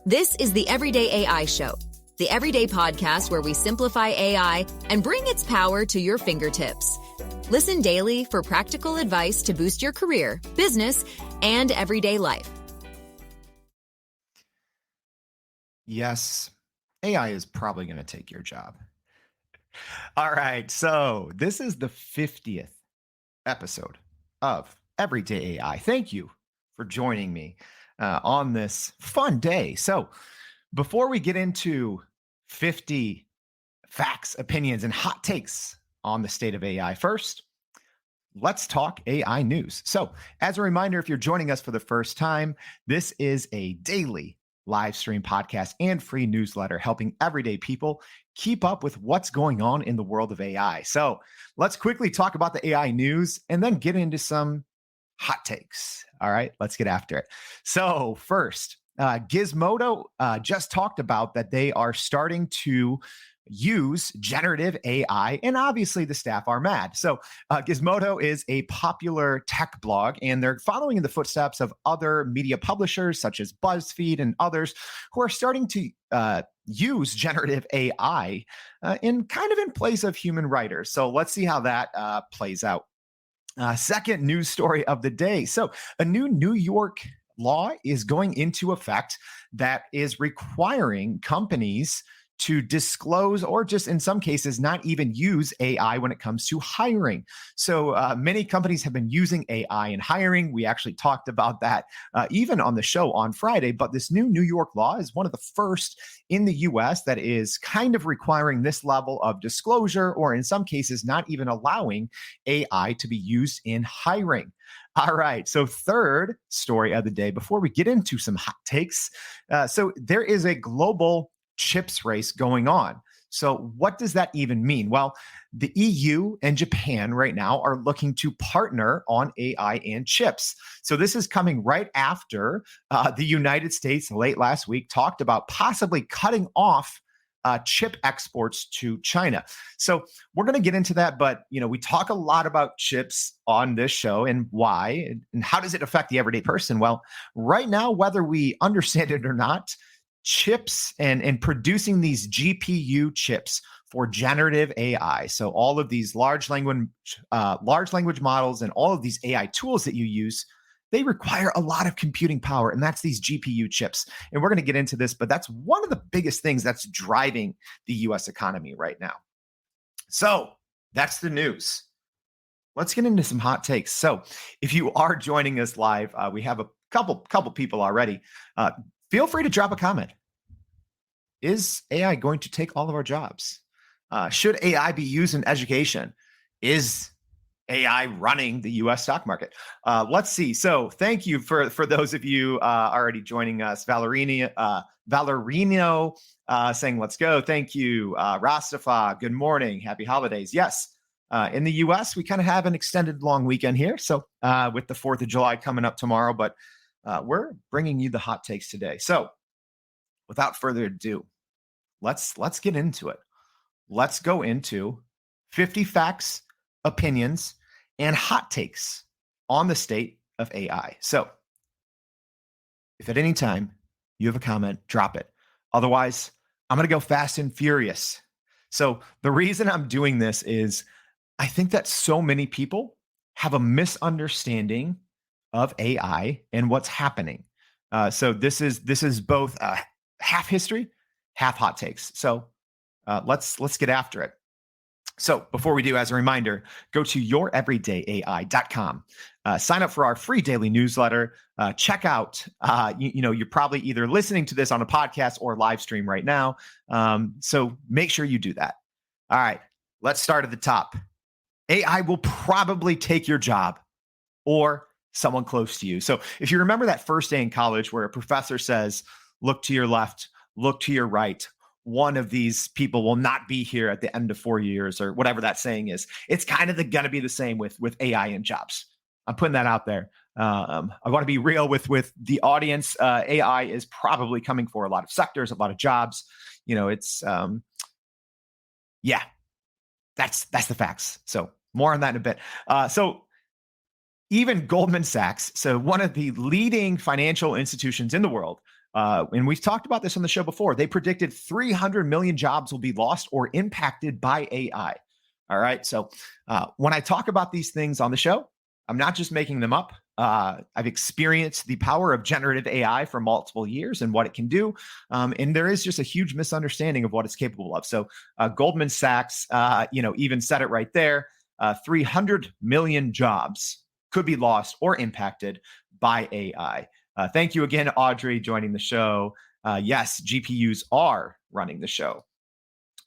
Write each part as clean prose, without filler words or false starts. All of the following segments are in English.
This is the Everyday AI Show, the everyday podcast where we simplify AI and bring its power to your fingertips. Listen daily for practical advice to boost your career, business, and everyday life. Yes, AI is probably going to take your job. All right, so this is the 50th episode of Everyday AI. Thank you for joining me on this fun day. So before we get into 50 facts, opinions, and hot takes on the state of AI, first, let's talk AI news. So as a reminder, if you're joining us for the first time, this is a daily live stream podcast and free newsletter helping everyday people keep up with what's going on in the world of AI. So let's quickly talk about the AI news and then get into some hot takes. All right, let's get after it. So first, Gizmodo just talked about that they are starting to use generative AI, and obviously the staff are mad. So Gizmodo is a popular tech blog, and they're following in the footsteps of other media publishers such as BuzzFeed and others who are starting to use generative AI in place of human writers. So let's see how that plays out. Second news story of the day. So a new New York law is going into effect that is requiring companies to disclose, or just in some cases, not even use AI when it comes to hiring. So many companies have been using AI in hiring. We actually talked about that even on the show on Friday, but this new New York law is one of the first in the US that is kind of requiring this level of disclosure, or in some cases, not even allowing AI to be used in hiring. All right. So third story of the day, before we get into some hot takes. So there is a global chips race going on. So what does that even mean? Well, the EU and Japan right now are looking to partner on AI and chips. So this is coming right after the United States late last week talked about possibly cutting off chip exports to China. So we're going to get into that, but we talk a lot about chips on this show and why, and how does it affect the everyday person? Well, right now, whether we understand it or not, chips and producing these GPU chips for generative AI. So all of these large language models and all of these AI tools that you use, they require a lot of computing power, and that's these GPU chips. And we're going to get into this, but that's one of the biggest things that's driving the US economy right now. So that's the news. Let's get into some hot takes. So if you are joining us live, we have a couple people already. Feel free to drop a comment. Is AI going to take all of our jobs? Should AI be used in education? Is AI running the U.S. stock market? Let's see. So thank you for those of you already joining us. Valerino saying, let's go. Thank you. Rastafa, good morning. Happy holidays. Yes. In the U.S., we kind of have an extended long weekend here. So with the 4th of July coming up tomorrow, but we're bringing you the hot takes today. So without further ado, let's get into it. Let's go into 50 facts, opinions, and hot takes on the state of AI. So if at any time you have a comment, drop it. Otherwise, I'm going to go fast and furious. So the reason I'm doing this is I think that so many people have a misunderstanding of AI and what's happening. So this is both half history, half hot takes. So let's get after it. So before we do, as a reminder, go to youreverydayai.com. Sign up for our free daily newsletter. Check out, you're probably either listening to this on a podcast or live stream right now. So make sure you do that. All right, let's start at the top. AI will probably take your job or someone close to you. So if you remember that first day in college where a professor says, look to your left, look to your right, one of these people will not be here at the end of 4 years, or whatever that saying is. It's kind of going to be the same with AI and jobs. I'm putting that out there. I want to be real with the audience. AI is probably coming for a lot of sectors, a lot of jobs. It's that's the facts. So more on that in a bit. So even Goldman Sachs, so one of the leading financial institutions in the world, And we've talked about this on the show before. They predicted 300 million jobs will be lost or impacted by AI. All right. So when I talk about these things on the show, I'm not just making them up. I've experienced the power of generative AI for multiple years and what it can do. And there is just a huge misunderstanding of what it's capable of. So Goldman Sachs, even said it right there. 300 million jobs could be lost or impacted by AI. Thank you again, Audrey, joining the show. Yes, GPUs are running the show.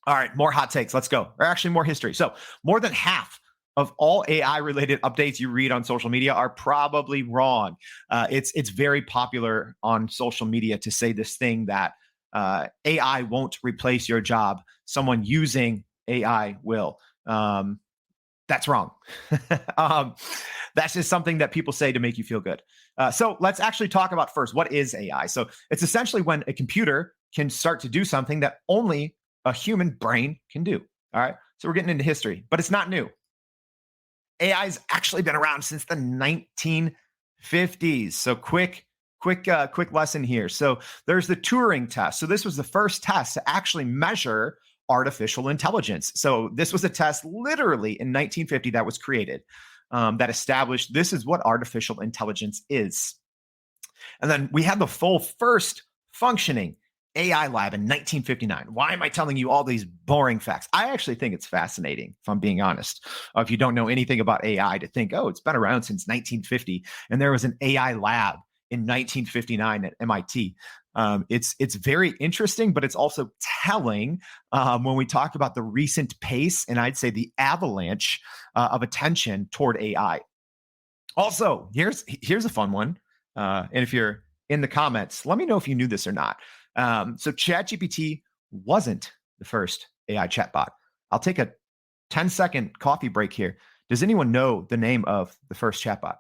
All right, more hot takes. Let's go. Or actually, more history. So, more than half of all AI-related updates you read on social media are probably wrong. It's very popular on social media to say this thing that AI won't replace your job. Someone using AI will. That's wrong. That's just something that people say to make you feel good. So let's actually talk about first, what is AI? So it's essentially when a computer can start to do something that only a human brain can do. All right. So we're getting into history, but it's not new. AI has actually been around since the 1950s. So quick lesson here. So there's the Turing test. So this was the first test to actually measure artificial intelligence. So this was a test literally in 1950 that was created that established this is what artificial intelligence is. And then we had the full first functioning AI lab in 1959. Why am I telling you all these boring facts? I actually think it's fascinating, if I'm being honest. If you don't know anything about AI, to think, oh, it's been around since 1950, and there was an AI lab in 1959 at MIT. It's very interesting, but it's also telling when we talk about the recent pace and I'd say the avalanche of attention toward AI. Also, here's a fun one. And if you're in the comments, let me know if you knew this or not. So ChatGPT wasn't the first AI chatbot. I'll take a 10-second coffee break here. Does anyone know the name of the first chatbot?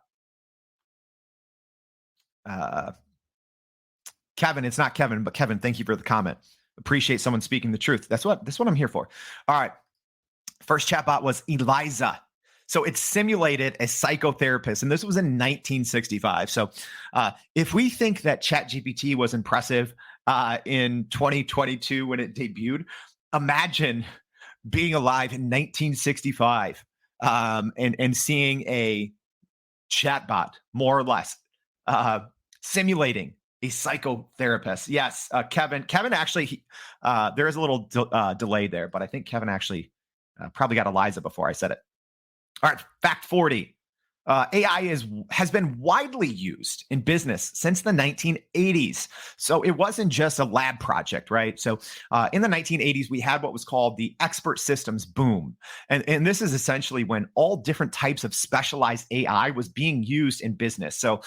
Kevin, it's not Kevin, but Kevin, thank you for the comment. Appreciate someone speaking the truth. That's what I'm here for. All right. First chatbot was Eliza. So it simulated a psychotherapist, and this was in 1965. So if we think that ChatGPT was impressive in 2022 when it debuted, imagine being alive in 1965 and seeing a chatbot, more or less, simulating a psychotherapist. Yes, Kevin actually, there is a little delay there, but I think Kevin actually probably got Eliza before I said it. All right, fact 40. AI has been widely used in business since the 1980s. So it wasn't just a lab project, right? So in the 1980s, we had what was called the expert systems boom. And this is essentially when all different types of specialized AI was being used in business. So,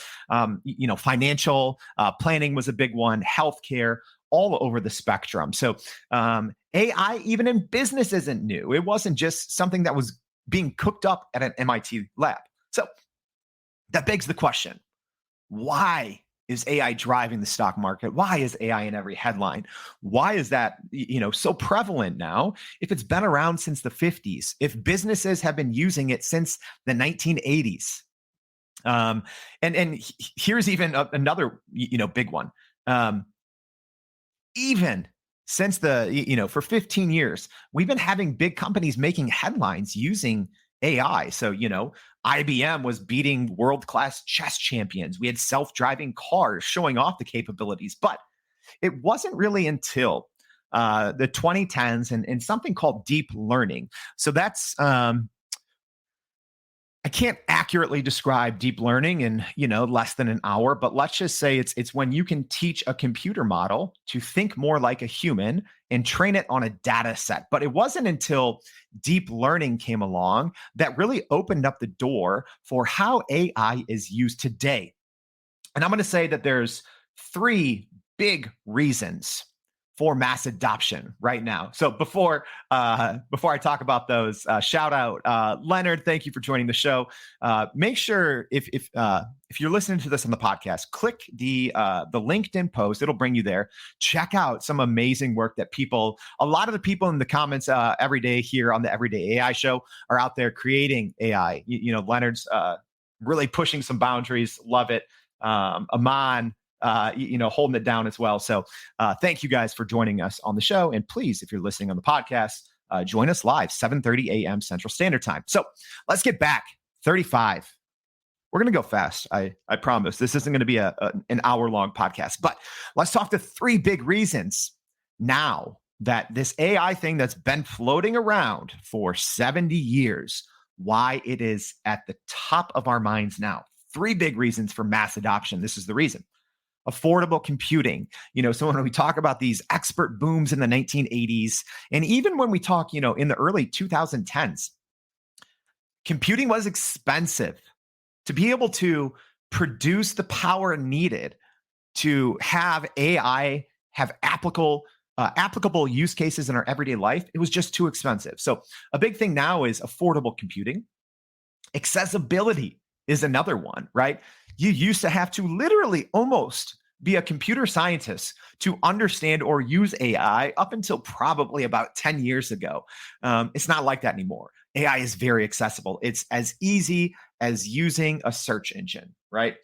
financial planning was a big one, healthcare, all over the spectrum. So AI, even in business, isn't new. It wasn't just something that was being cooked up at an MIT lab. So that begs the question, why is AI driving the stock market? Why is AI in every headline? Why is that, so prevalent now if it's been around since the 50s, if businesses have been using it since the 1980s? And here's even another, big one. Even since for 15 years, we've been having big companies making headlines using AI. So, IBM was beating world-class chess champions. We had self-driving cars showing off the capabilities, but it wasn't really until the 2010s and something called deep learning. So that's, I can't accurately describe deep learning in, less than an hour, but let's just say it's when you can teach a computer model to think more like a human and train it on a data set. But it wasn't until deep learning came along that really opened up the door for how AI is used today. And I'm going to say that there's 3 big reasons for mass adoption right now. So before I talk about those, shout out Leonard. Thank you for joining the show. Make sure if you're listening to this on the podcast, click the LinkedIn post. It'll bring you there. Check out some amazing work that a lot of the people in the comments every day here on the Everyday AI Show are out there creating AI. Leonard's really pushing some boundaries. Love it. Aman. holding it down as well. So thank you guys for joining us on the show. And please, if you're listening on the podcast, join us live, 7:30 a.m. Central Standard Time. So let's get back. 35. We're going to go fast. I promise. This isn't going to be an hour-long podcast, but let's talk the 3 big reasons now that this AI thing that's been floating around for 70 years, why it is at the top of our minds now. 3 big reasons for mass adoption. This is the reason. Affordable computing. So when we talk about these expert booms in the 1980s, and even when we talk, in the early 2010s, computing was expensive. To be able to produce the power needed to have AI have applicable use cases in our everyday life, it was just too expensive. So a big thing now is affordable computing. Accessibility is another one, right? You used to have to literally almost be a computer scientist to understand or use AI up until probably about 10 years ago. It's not like that anymore. AI is very accessible. It's as easy as using a search engine, right?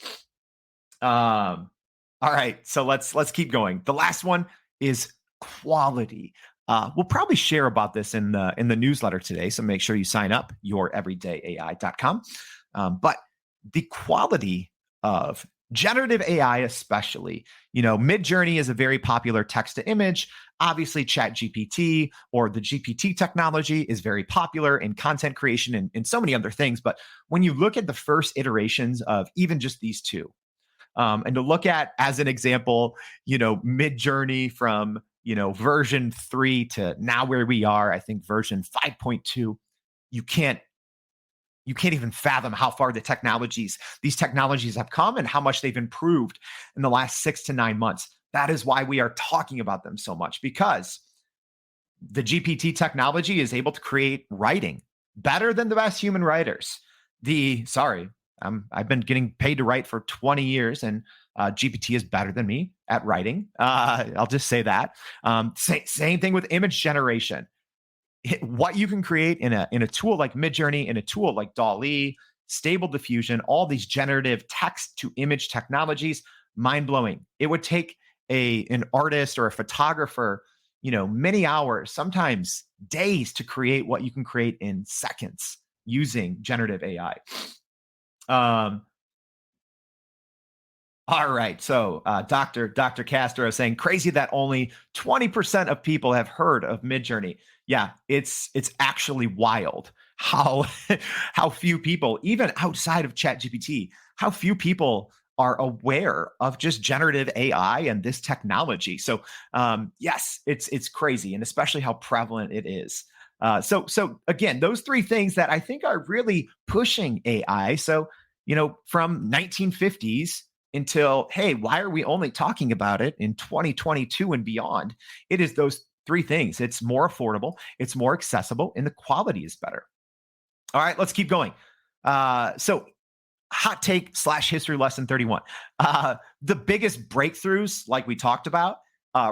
All right, so let's keep going. The last one is quality. We'll probably share about this in the newsletter today, so make sure you sign up, youreverydayai.com. But the quality of generative AI, especially, Midjourney is a very popular text to image. Obviously, ChatGPT or the GPT technology is very popular in content creation and so many other things. But when you look at the first iterations of even just these two, and to look at, as an example, Midjourney from, version 3 to now where we are, I think version 5.2, you can't even fathom how far these technologies have come and how much they've improved in the last 6 to 9 months. That is why we are talking about them so much, because the GPT technology is able to create writing better than the best human writers. I've been getting paid to write for 20 years, and GPT is better than me at writing. I'll just say that. Same thing with image generation. What you can create in a tool like Midjourney, in a tool like DALL-E, Stable Diffusion, all these generative text to image technologies, mind-blowing. It would take an artist or a photographer, many hours, sometimes days, to create what you can create in seconds using generative AI. All right. So Dr. Castro is saying, crazy that only 20% of people have heard of Midjourney. Yeah, it's actually wild how few people, even outside of ChatGPT, how few people are aware of just generative AI and this technology. So yes, it's crazy, and especially how prevalent it is. So again, those 3 things that I think are really pushing AI. So, from 1950s until, hey, why are we only talking about it in 2022 and beyond? It is those 3 things. It's more affordable, it's more accessible, and the quality is better. All right, let's keep going. So hot take / history lesson 31. The biggest breakthroughs, like we talked about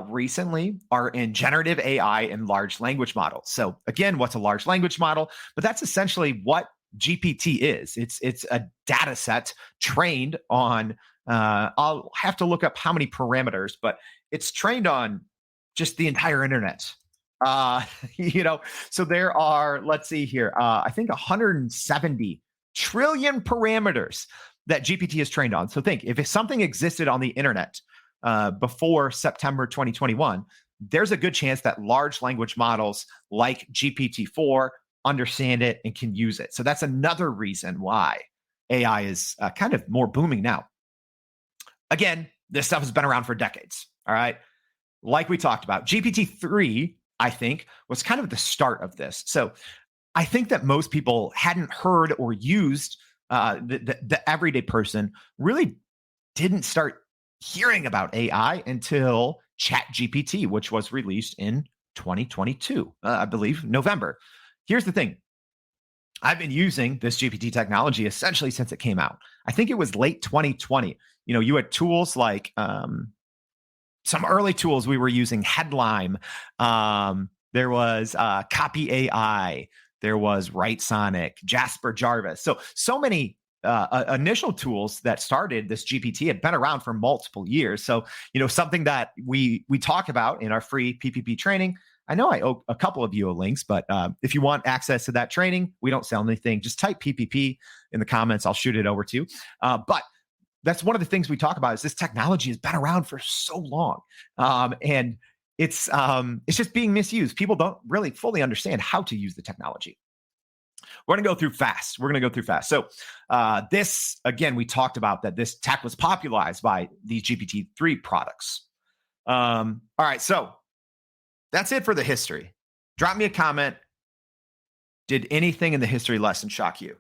recently, are in generative AI and large language models. So again, what's a large language model? But that's essentially what GPT is. It's a data set trained on, I'll have to look up how many parameters, but it's trained on just the entire internet. So there are, let's see here, I think 170 trillion parameters that GPT is trained on. So think, if something existed on the internet before September 2021, there's a good chance that large language models like GPT-4 understand it and can use it. So that's another reason why AI is kind of more booming now. Again, this stuff has been around for decades. All right. Like we talked about, GPT-3, I think, was kind of the start of this. So I think that most people hadn't heard or used, the everyday person really didn't start hearing about AI until ChatGPT, which was released in 2022, I believe, November. Here's the thing. I've been using this GPT technology essentially since it came out. I think it was late 2020. You had tools like some early tools we were using, Headlime. There was Copy AI. There was Write Sonic, Jasper Jarvis. So many initial tools that started this GPT had been around for multiple years. So, something that we talk about in our free PPP training. I know I owe a couple of you links, but if you want access to that training, we don't sell anything. Just type PPP in the comments. I'll shoot it over to you. But that's one of the things we talk about is this technology has been around for so long. And it's just being misused. People don't really fully understand how to use the technology. We're going to go through fast. So this, again, we talked about that this tech was popularized by these GPT-3 products. All right, so that's it for the history. Drop me a comment. Did anything in the history lesson shock you?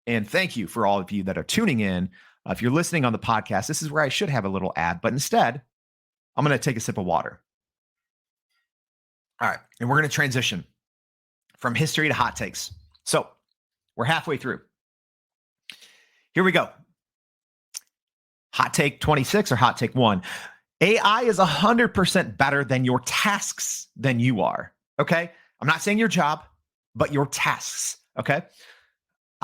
And thank you for all of you that are tuning in. If you're listening on the podcast, this is where I should have a little ad, but instead, I'm going to take a sip of water. All right, and we're going to transition from history to hot takes. So we're halfway through. Here we go. Hot take 26 or hot take 1. AI is 100% better than your tasks than you are. Okay. I'm not saying your job, but your tasks. Okay.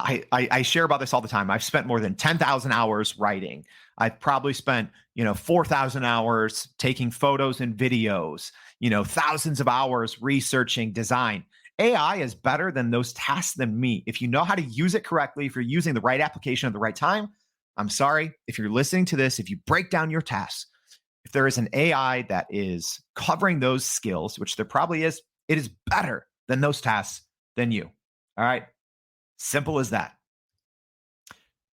I share about this all the time. I've spent more than 10,000 hours writing. I've probably spent, 4,000 hours taking photos and videos, thousands of hours researching design. AI is better than those tasks than me. If you know how to use it correctly, if you're using the right application at the right time, I'm sorry. If you're listening to this, if you break down your tasks, if there is an AI that is covering those skills, which there probably is, it is better than those tasks than you. All right. Simple as that.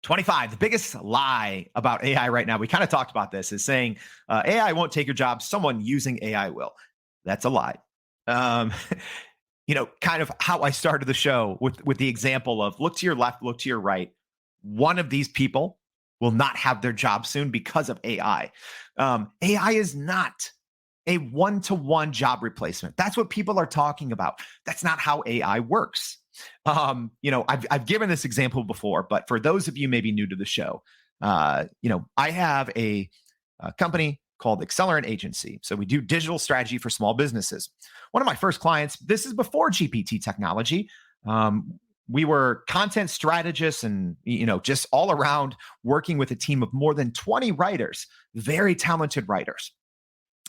25, the biggest lie about AI right now, we kind of talked about this, is saying AI won't take your job. Someone using AI will. That's a lie. Kind of how I started the show with the example of look to your left, look to your right. One of these people will not have their job soon because of AI. AI is not a one-to-one job replacement. That's what people are talking about. That's not how AI works. I've given this example before, but for those of you maybe new to the show, I have a company called Accelerant Agency. So we do digital strategy for small businesses. One of my first clients, this is before GPT technology. We were content strategists and, just all around working with a team of more than 20 writers, very talented writers.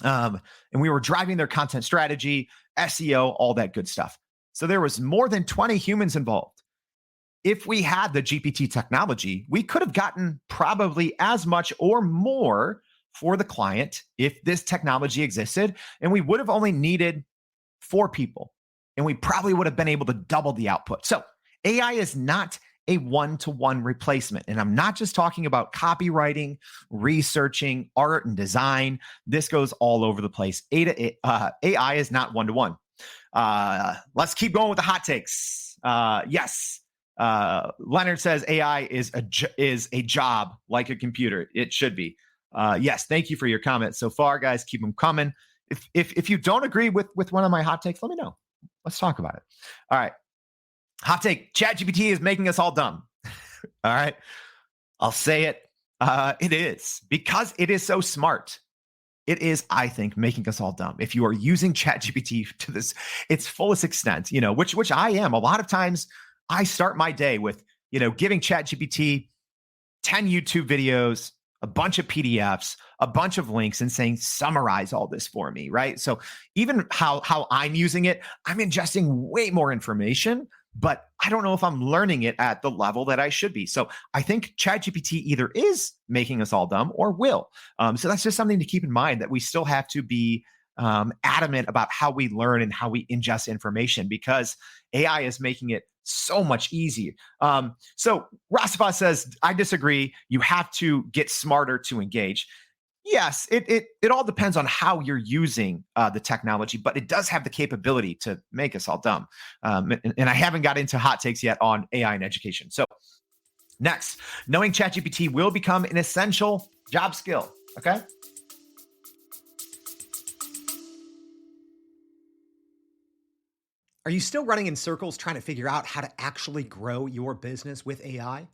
And we were driving their content strategy, SEO, all that good stuff. So there was more than 20 humans involved. If we had the GPT technology, we could have gotten probably as much or more for the client if this technology existed, and we would have only needed 4 people, and we probably would have been able to double the output. So AI is not a one-to-one replacement. And I'm not just talking about copywriting, researching, art, and design. This goes all over the place. AI is not one-to-one. Let's keep going with the hot takes. Yes. Leonard says AI is a job like a computer. It should be. Yes. Thank you for your comments so far, guys. Keep them coming. If you don't agree with one of my hot takes, let me know. Let's talk about it. All right. Hot take, ChatGPT is making us all dumb. All right. I'll say it. It is. Because it is so smart. It is, I think, making us all dumb. If you are using ChatGPT to its fullest extent, which I am. A lot of times I start my day with, giving ChatGPT 10 YouTube videos, a bunch of PDFs, a bunch of links, and saying, summarize all this for me, right? So even how I'm using it, I'm ingesting way more information, but I don't know if I'm learning it at the level that I should be. So I think ChatGPT either is making us all dumb or will. So that's just something to keep in mind, that we still have to be adamant about how we learn and how we ingest information, because AI is making it so much easier. So Rastafah says, I disagree. You have to get smarter to engage. Yes, it all depends on how you're using the technology, but it does have the capability to make us all dumb. And I haven't got into hot takes yet on AI and education. So next, knowing ChatGPT will become an essential job skill. Okay. Are you still running in circles trying to figure out how to actually grow your business with AI?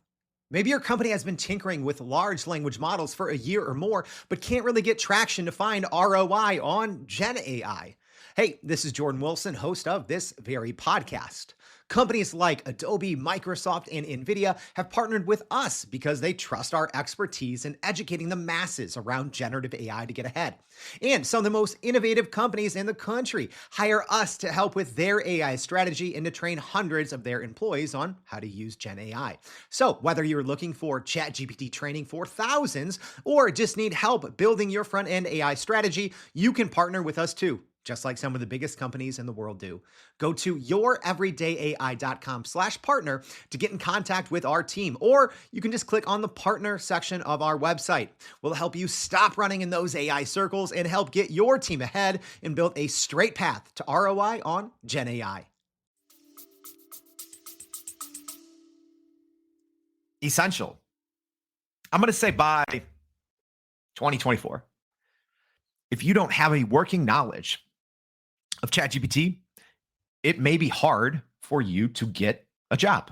Maybe your company has been tinkering with large language models for a year or more, but can't really get traction to find ROI on Gen AI. Hey, this is Jordan Wilson, host of this very podcast. Companies like Adobe, Microsoft, and NVIDIA have partnered with us because they trust our expertise in educating the masses around generative AI to get ahead. And some of the most innovative companies in the country hire us to help with their AI strategy and to train hundreds of their employees on how to use Gen AI. So, whether you're looking for ChatGPT training for thousands or just need help building your front end AI strategy, you can partner with us too, just like some of the biggest companies in the world do. Go to youreverydayai.com/partner to get in contact with our team, or you can just click on the partner section of our website. We'll help you stop running in those AI circles and help get your team ahead and build a straight path to ROI on Gen AI. Essential. I'm going to say by 2024, if you don't have a working knowledge of ChatGPT, it may be hard for you to get a job.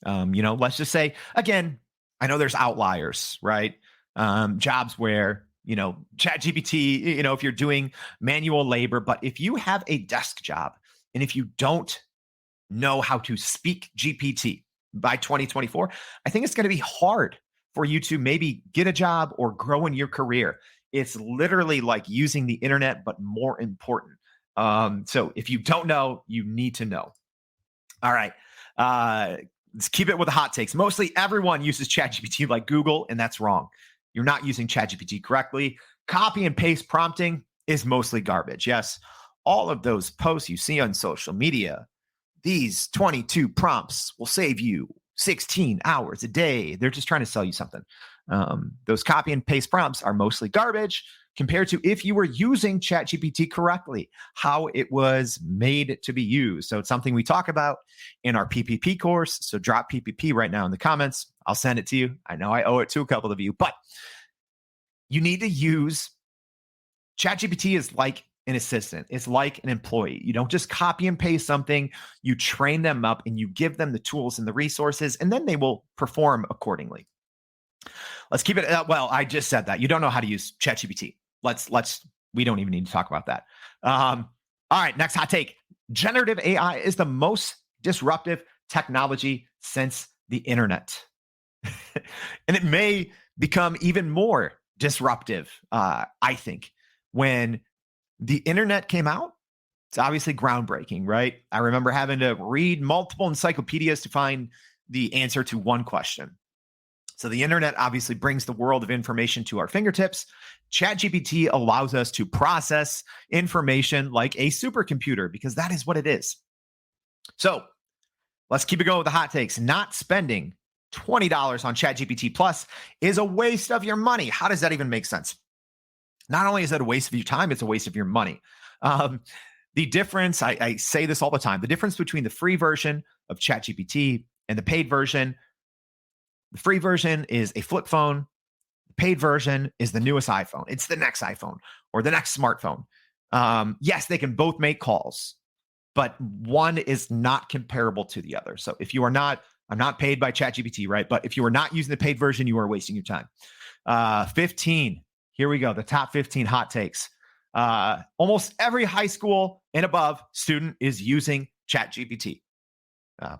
Let's just say, again, I know there's outliers, right? Jobs where, ChatGPT, if you're doing manual labor, but if you have a desk job and if you don't know how to speak GPT by 2024, I think it's going to be hard for you to maybe get a job or grow in your career. It's literally like using the internet, but more important. So if you don't know, you need to know. All right. Let's keep it with the hot takes. Mostly everyone uses ChatGPT like Google, and that's wrong. You're not using ChatGPT correctly. Copy and paste prompting is mostly garbage. Yes, all of those posts you see on social media, these 22 prompts will save you 16 hours a day. They're just trying to sell you something. Those copy and paste prompts are mostly garbage compared to if you were using ChatGPT correctly, how it was made to be used. So it's something we talk about in our PPP course. So drop PPP right now in the comments. I'll send it to you. I know I owe it to a couple of you, but you need to use ChatGPT is like an assistant. It's like an employee. You don't just copy and paste something. You train them up and you give them the tools and the resources, and then they will perform accordingly. Let's keep it. Well, I just said that. You don't know how to use ChatGPT. We don't even need to talk about that. All right, next hot take. Generative AI is the most disruptive technology since the internet. And it may become even more disruptive, I think. When the internet came out, it's obviously groundbreaking, right? I remember having to read multiple encyclopedias to find the answer to one question. So the internet obviously brings the world of information to our fingertips. ChatGPT allows us to process information like a supercomputer because that is what it is. So let's keep it going with the hot takes. Not spending $20 on ChatGPT Plus is a waste of your money. How does that even make sense? Not only is it a waste of your time, it's a waste of your money. The difference, I say this all the time, the difference between the free version of ChatGPT and the paid version, the free version is a flip phone. The paid version is the newest iPhone. It's the next iPhone or the next smartphone. Yes, they can both make calls, but one is not comparable to the other. So if you are not, I'm not paid by ChatGPT, right? But if you are not using the paid version, you are wasting your time. 15. Here we go. The top 15 hot takes. Almost every high school and above student is using ChatGPT.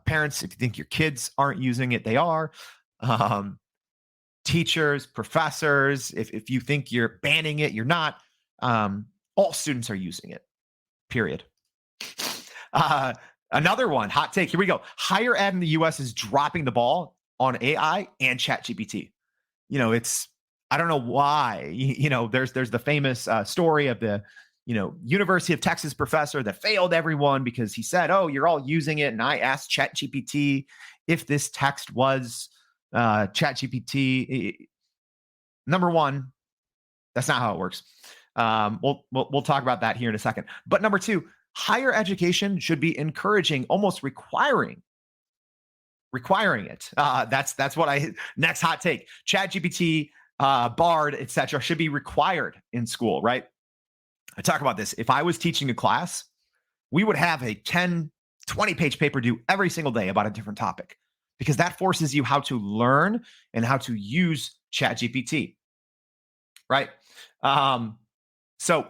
Parents, if you think your kids aren't using it, they are. Teachers, professors, if you think you're banning it, you're not. All students are using it, period. Another one, hot take. Here we go. Higher ed in the US is dropping the ball on AI and ChatGPT. I don't know why. There's the famous story of the University of Texas professor that failed everyone because he said, "Oh, you're all using it," and I asked ChatGPT if this text was ChatGPT. Number one, that's not how it works. We'll talk about that here in a second. But number two, higher education should be encouraging, almost requiring it. That's what next hot take. ChatGPT, Bard, etc., should be required in school, right? I talk about this. If I was teaching a class, we would have a 10, 20-page paper due every single day about a different topic because that forces you how to learn and how to use ChatGPT, right? So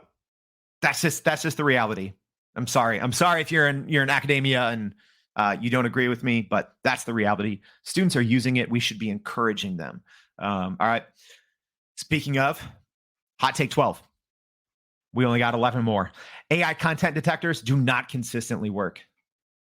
that's just the reality. I'm sorry if you're in academia and You don't agree with me, but that's the reality. Students are using it. We should be encouraging them. All right. Speaking of, hot take 12. We only got 11 more. AI content detectors do not consistently work.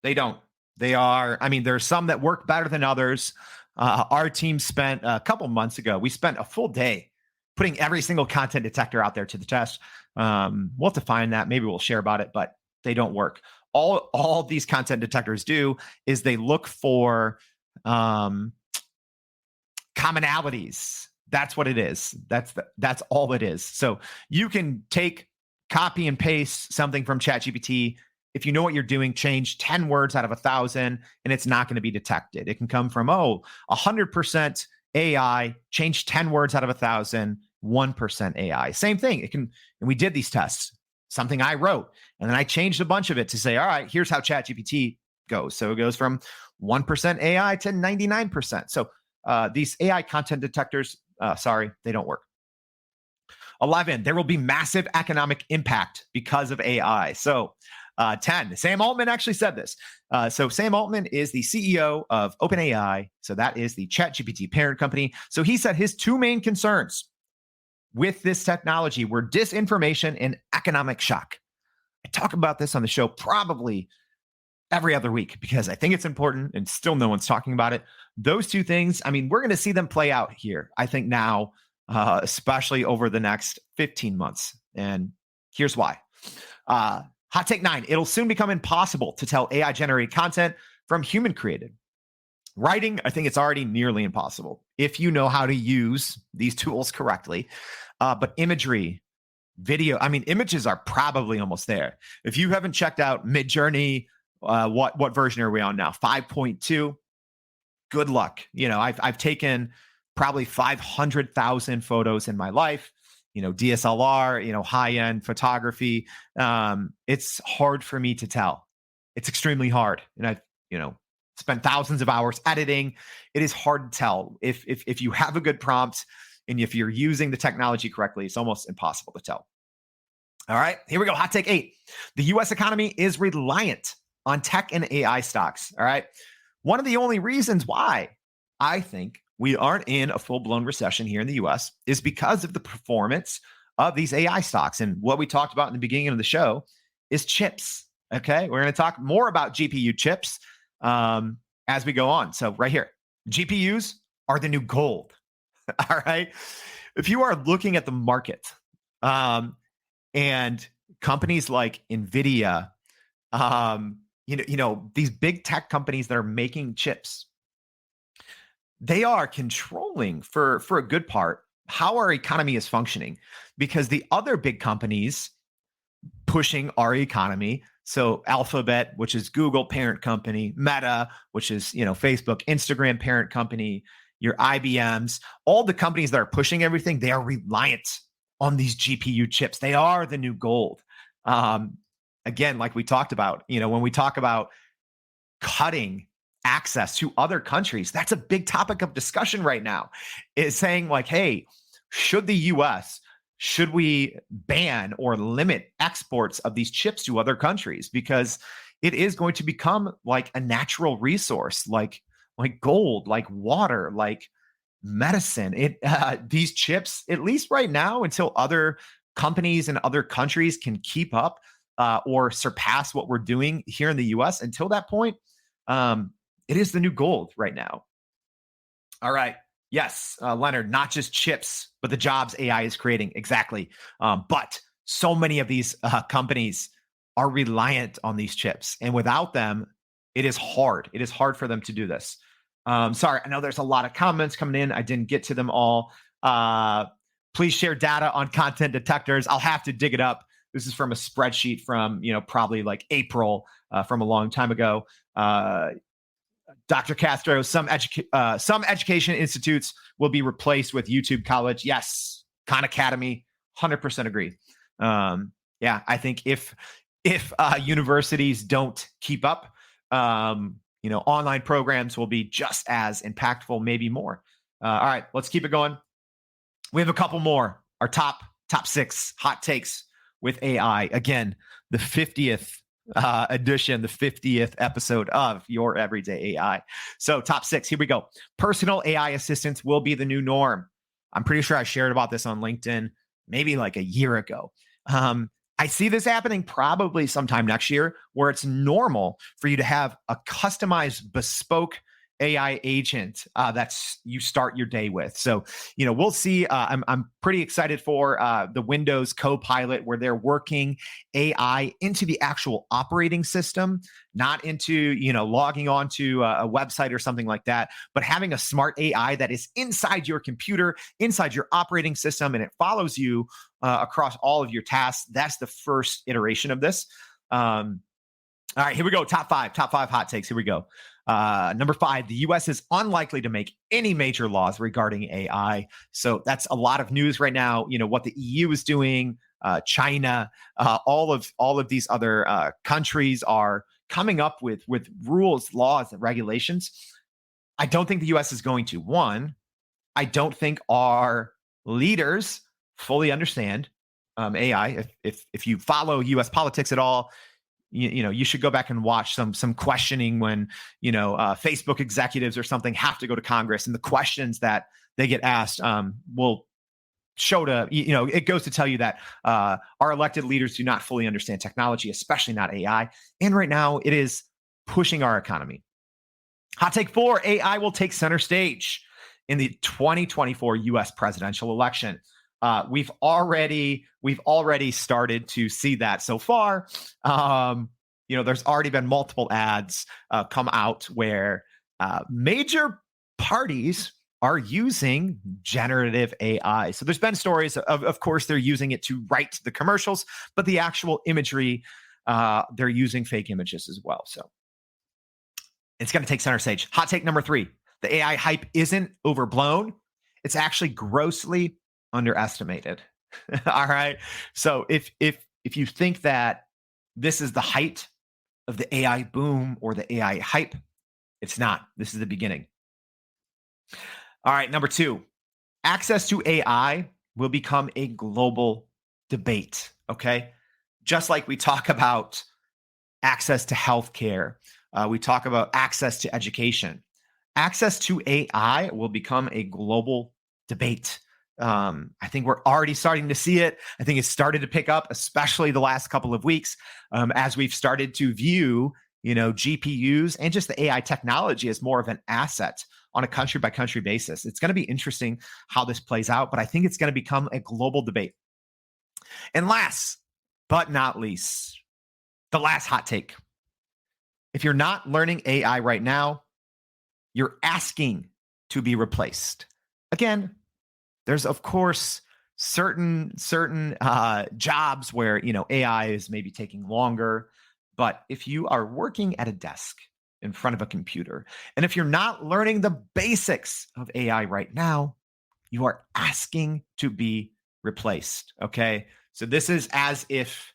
They don't. There's some that work better than others. Our team spent a couple months ago, we spent a full day putting every single content detector out there to the test. We'll have to find that. Maybe we'll share about it, but they don't work. All these content detectors do is they look for commonalities. That's what it is. That's all it is. So you can copy and paste something from ChatGPT. If you know what you're doing, change 10 words out of 1,000 and it's not going to be detected. It can come from, 100% AI, change 10 words out of 1,000, 1% AI. Same thing. And we did these tests, something I wrote, and then I changed a bunch of it to say, all right, here's how ChatGPT goes. So it goes from 1% AI to 99%. So these AI content detectors, they don't work. 11, there will be massive economic impact because of AI. So 10, Sam Altman actually said this. So Sam Altman is the CEO of OpenAI. So that is the ChatGPT parent company. So he said his two main concerns with this technology were disinformation and economic shock. I talk about this on the show probably every other week because I think it's important and still no one's talking about it. Those two things, we're going to see them play out here, I think now, especially over the next 15 months. And here's why. Hot take 9, it'll soon become impossible to tell AI generated content from human created. Writing, I think it's already nearly impossible if you know how to use these tools correctly. But imagery, video, images are probably almost there. If you haven't checked out Midjourney, what version are we on now? 5.2. Good luck. I've taken probably 500,000 photos in my life. DSLR, high-end photography. It's hard for me to tell. It's extremely hard. And I've, spent thousands of hours editing. It is hard to tell. If you have a good prompt and if you're using the technology correctly, it's almost impossible to tell. All right, here we go. Hot take 8. The U.S. economy is reliant on tech and AI stocks. All right. One of the only reasons why I think we aren't in a full-blown recession here in the U.S. is because of the performance of these AI stocks. And what we talked about in the beginning of the show is chips. Okay. We're going to talk more about GPU chips as we go on. So right here, GPUs are the new gold. All right. If you are looking at the market and companies like NVIDIA, these big tech companies that are making chips, they are controlling for a good part how our economy is functioning, because the other big companies pushing our economy, so Alphabet, which is Google parent company, Meta, which is Facebook, Instagram parent company, your IBMs, all the companies that are pushing everything, they are reliant on these GPU chips. They are the new gold. Again, like we talked about, when we talk about cutting access to other countries, that's a big topic of discussion right now, is saying like, hey, should we ban or limit exports of these chips to other countries? Because it is going to become like a natural resource, like gold, like water, like medicine. These chips, at least right now, until other companies and other countries can keep up or surpass what we're doing here in the US, until that point, it is the new gold right now. All right. Yes, Leonard, not just chips, but the jobs AI is creating. Exactly. But so many of these companies are reliant on these chips. And without them, it is hard. It is hard for them to do this. Sorry, I know there's a lot of comments coming in. I didn't get to them all. Please share data on content detectors. I'll have to dig it up. This is from a spreadsheet from, probably like April from a long time ago. Dr. Castro, some education institutes will be replaced with YouTube College. Yes, Khan Academy, 100% agree. Yeah, I think if universities don't keep up, online programs will be just as impactful, maybe more. All right, let's keep it going. We have a couple more. Our top 6 hot takes with AI. Again, the 50th edition, the 50th episode of Your Everyday AI. So top 6, here we go. Personal AI assistants will be the new norm. I'm pretty sure I shared about this on LinkedIn maybe like a year ago. I see this happening probably sometime next year, where it's normal for you to have a customized, bespoke AI agent that's you start your day with. So, we'll see. I'm pretty excited for the Windows Copilot, where they're working AI into the actual operating system, not into, logging onto a website or something like that, but having a smart AI that is inside your computer, inside your operating system, and it follows you across all of your tasks. That's the first iteration of this. All right, here we go. Top five hot takes. Here we go. Number 5, the U.S. is unlikely to make any major laws regarding AI. So that's a lot of news right now. What the EU is doing, China, all of these other countries are coming up with rules, laws, and regulations. I don't think the U.S. is going to. One, I don't think our leaders fully understand AI. If you follow U.S. politics at all, you should go back and watch some questioning when Facebook executives or something have to go to Congress, and the questions that they get asked will show to it goes to tell you that our elected leaders do not fully understand technology, especially not AI. And right now, it is pushing our economy. Hot take 4: AI will take center stage in the 2024 U.S. presidential election. We've already started to see that so far. There's already been multiple ads come out where major parties are using generative AI. So there's been stories of course, they're using it to write the commercials, but the actual imagery, they're using fake images as well. So it's going to take center stage. Hot take number 3: the AI hype isn't overblown. It's actually grossly underestimated. All right. So if you think that this is the height of the AI boom or the AI hype, it's not. This is the beginning. All right. Number 2, access to AI will become a global debate. Okay. Just like we talk about access to healthcare, we talk about access to education. Access to AI will become a global debate. I think we're already starting to see it. I think it's started to pick up, especially the last couple of weeks, as we've started to view, GPUs and just the AI technology as more of an asset on a country by country basis. It's going to be interesting how this plays out, but I think it's going to become a global debate. And last but not least, the last hot take: if you're not learning AI right now, you're asking to be replaced. Again, there's of course certain jobs where AI is maybe taking longer, but if you are working at a desk in front of a computer, and if you're not learning the basics of AI right now, you are asking to be replaced. Okay, so this is as if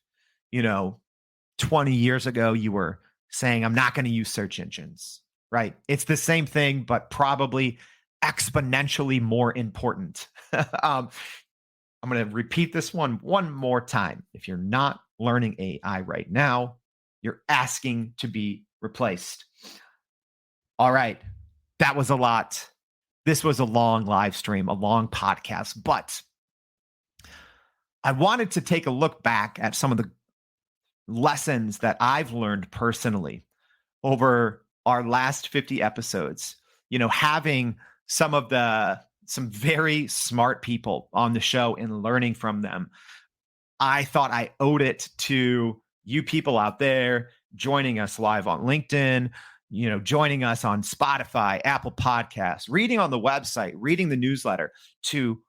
20 years ago you were saying, I'm not going to use search engines, right? It's the same thing, but probably exponentially more important. I'm going to repeat this one more time. If you're not learning AI right now, you're asking to be replaced. All right. That was a lot. This was a long live stream, a long podcast, but I wanted to take a look back at some of the lessons that I've learned personally over our last 50 episodes, having some very smart people on the show and learning from them. I thought I owed it to you people out there joining us live on LinkedIn, joining us on Spotify, Apple Podcasts, reading on the website, reading the newsletter, to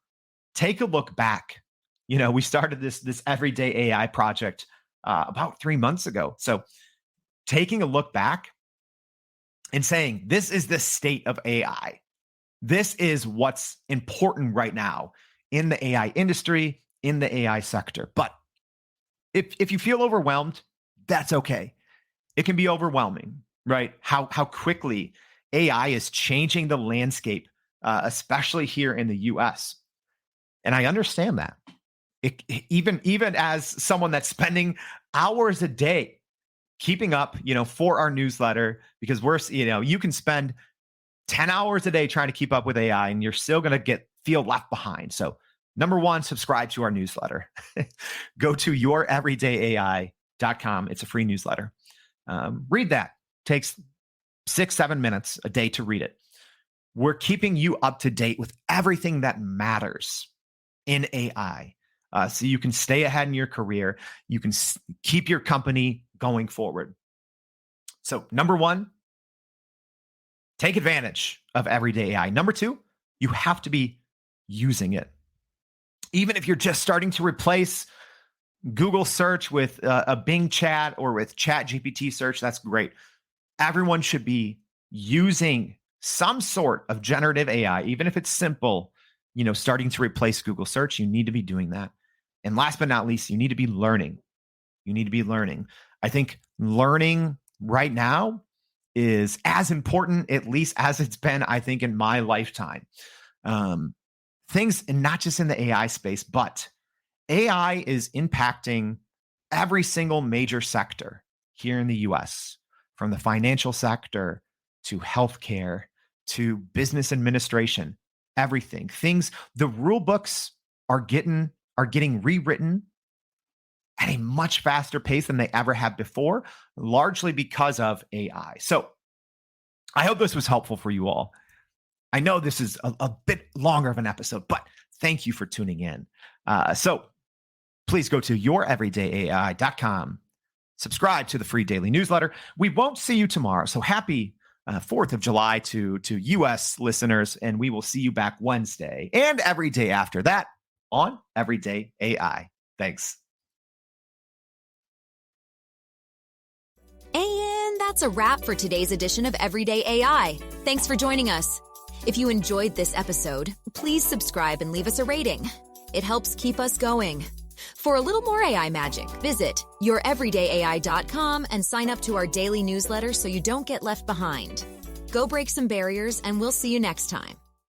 take a look back. We started this everyday AI project about 3 months ago. So taking a look back and saying, this is the state of AI. This is what's important right now in the AI industry, in the AI sector. But if you feel overwhelmed, that's okay. It can be overwhelming, right? How quickly AI is changing the landscape, especially here in the US. And I understand that. Even as someone that's spending hours a day keeping up, for our newsletter, because you can spend 10 hours a day trying to keep up with AI and you're still going to feel left behind. So number one, subscribe to our newsletter. Go to youreverydayai.com. It's a free newsletter. Read that. Takes 6-7 minutes a day to read it. We're keeping you up to date with everything that matters in AI. So you can stay ahead in your career. You can keep your company going forward. So number one, take advantage of everyday AI. Number two, you have to be using it. Even if you're just starting to replace Google search with a Bing chat or with ChatGPT search, that's great. Everyone should be using some sort of generative AI, even if it's simple, starting to replace Google search. You need to be doing that. And last but not least, you need to be learning. I think learning right now is as important, at least as it's been, I think, in my lifetime. Things, and not just in the AI space, but AI is impacting every single major sector here in the US, from the financial sector to healthcare to business administration, everything. The rule books are getting rewritten at a much faster pace than they ever have before, largely because of AI. So I hope this was helpful for you all. I know this is a bit longer of an episode, but thank you for tuning in. So please go to youreverydayai.com. Subscribe to the free daily newsletter. We won't see you tomorrow. So happy 4th of July to US listeners, and we will see you back Wednesday and every day after that on Everyday AI. Thanks. And that's a wrap for today's edition of Everyday AI. Thanks for joining us. If you enjoyed this episode, please subscribe and leave us a rating. It helps keep us going. For a little more AI magic, visit youreverydayai.com and sign up to our daily newsletter so you don't get left behind. Go break some barriers, and we'll see you next time.